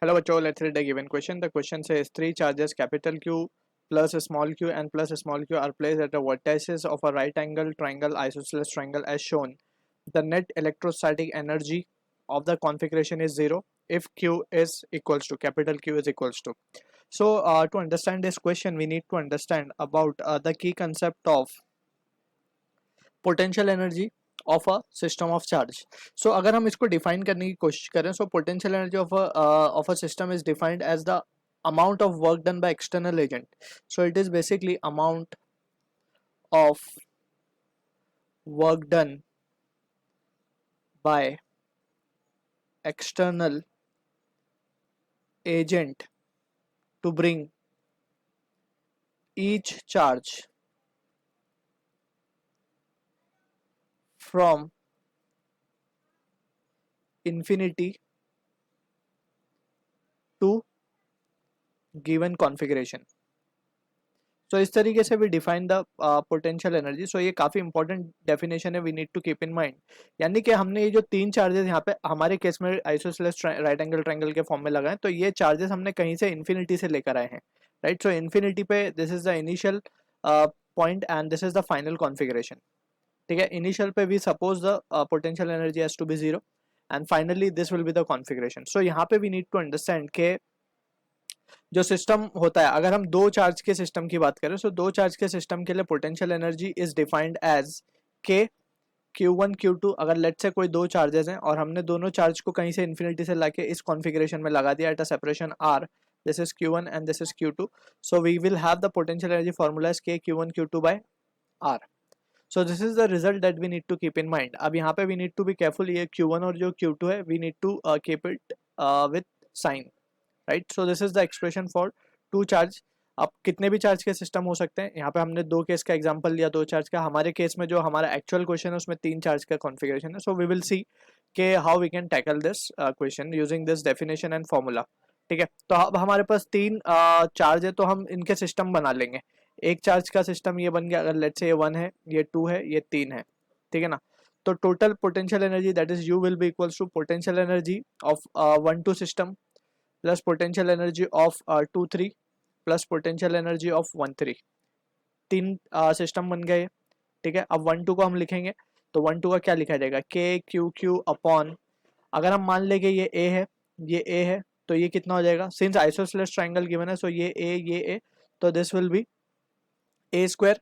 Hello बच्चों, let's read the given question. The question says three charges capital Q plus a small q and plus a small q are placed at the vertices of a right angle triangle isosceles triangle as shown. The net electrostatic energy of the configuration is 0 if Q is equals to capital Q is equals to. So to understand this question we need to understand about the key concept of potential energy of a system of charge. So अगर हम इसको define करने की कोशिश करें, so potential energy of a system is defined as the amount of work done by external agent. So it is basically amount of work done by external agent to bring each charge from infinity to given configuration. So इस तरीके से we define the potential energy. So ये काफ़ी important definition है, we need to keep in mind. यानी कि हमने ये जो तीन चार्जेस यहाँ पे हमारे केस में आइसोसेलेस राइट एंगल ट्रायंगल के फॉर्म में लगाए, तो ये चार्जेस हमने कहीं से इन्फिनिटी से लेकर आए हैं, राइट. सो इन्फिनिटी पे this is the initial point and this is the final configuration. ठीक है, इनिशियल पे we suppose the potential energy has to be 0 and finally this will be the configuration. So यहाँ पे we need to understand के जो system होता है, अगर हम दो चार्ज के सिस्टम की बात करें, तो दो चार्ज के सिस्टम के लिए potential energy is defined as k Q1 Q2. अगर लेट से कोई दो चार्जेस हैं और हमने दोनों चार्ज को कहीं से इन्फिनिटी से लाके इस कॉन्फ़िगरेशन में लगा दिया at a separation R, this is Q1 and this is Q2. So we will have the potential energy formula is k Q1 Q2 by R. So this is the result that we need to keep in mind. अब यहाँ पे we need to be careful, ये Q1 और जो Q2 है we need to keep it with sign, right. So this is the expression for to charge. अब कितने भी चार्ज के सिस्टम हो सकते हैं, यहाँ पे हमने दो केस का एग्जांपल लिया, दो चार्ज का. हमारे केस में जो हमारा एक्चुअल क्वेश्चन है उसमें तीन चार्ज का कॉन्फ़िगरेशन है. सो वी विल सी के how we can tackle this question using this definition and formula. ठीक है, तो अब हमारे पास तीन चार्ज है तो हम इनके सिस्टम बना लेंगे. एक चार्ज का सिस्टम ये बन गया, अगर लेट्स से ये 1 है, ये 2 है, ये 3 है. ठीक है ना. तो total potential energy that is u will be equals to potential energy of 1 2 system plus potential energy of 2 3 plus potential energy of 1 3. तीन सिस्टम बन गए. ठीक है, अब 1 2 को हम लिखेंगे, तो 1 2 का क्या लिखा जाएगा, के क्यू क्यू अपॉन, अगर हम मान लेंगे ये ए है, ये ए है, तो ये कितना हो जाएगा, सिंस आइसोसेलेस ट्रायंगल गिवन है, सो ये ए, तो this will be a square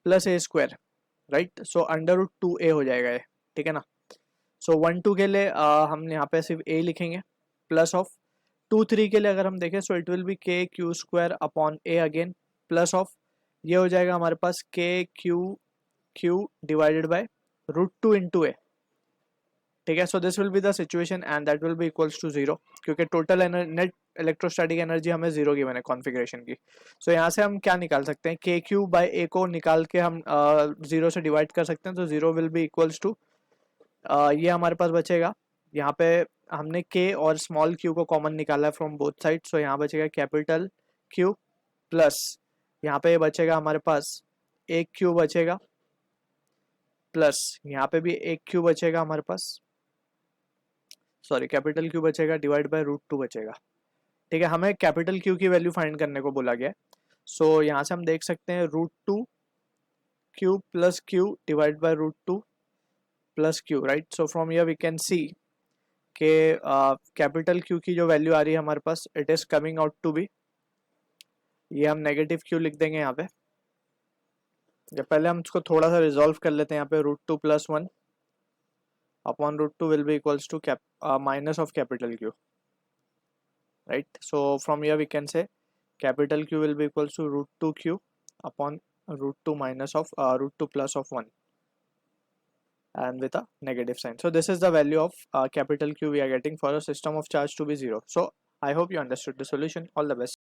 plus a square, right. So under root 2a हो जाएगा ये. ठीक है ना. सो 1 2 के लिए हम यहाँ पे सिर्फ a लिखेंगे, प्लस ऑफ 2 3 के लिए अगर हम देखें, so it will be k q square upon a again, plus of ये हो जाएगा हमारे पास k q q divided by root 2 into a. ठीक है, so this will be the situation and that will be equals to 0, क्योंकि total net electrostatic energy हमें 0 given है कॉन्फ़िगरेशन की. सो यहाँ से हम क्या निकाल सकते हैं, के क्यू बाय ए को निकाल के हम 0 से डिवाइड कर सकते हैं, तो 0 विल बी इक्वल्स टू ये हमारे पास बचेगा. यहाँ पे हमने k और स्मॉल q को कॉमन निकाला है फ्रॉम बोथ साइड, सो यहाँ बचेगा कैपिटल q प्लस यहाँ पे बचेगा हमारे पास एक q बचेगा, प्लस यहाँ पे भी एक q बचेगा हमारे पास, सॉरी कैपिटल q बचेगा डिवाइड बाय रूट 2 बचेगा. ठीक है, हमें कैपिटल q की वैल्यू फाइंड करने को बोला गया है. सो यहाँ से हम देख सकते हैं root 2 q plus q divide by root 2 plus q, right. So from here we can see के कैपिटल Q की जो वैल्यू आ रही है हमारे पास, it is coming out to be, ये हम नेगेटिव Q लिख देंगे यहाँ पे. जब पहले हम इसको थोड़ा सा रिजॉल्व कर लेते हैं, यहाँ पे root 2 plus 1 upon root 2 will be equals to minus of capital Q, right. So from here we can say capital Q will be equals to root 2 Q upon root 2 minus of root 2 plus of 1 and with a negative sign. So this is the value of capital Q we are getting for a system of charge to be 0. So I hope you understood the solution. All the best.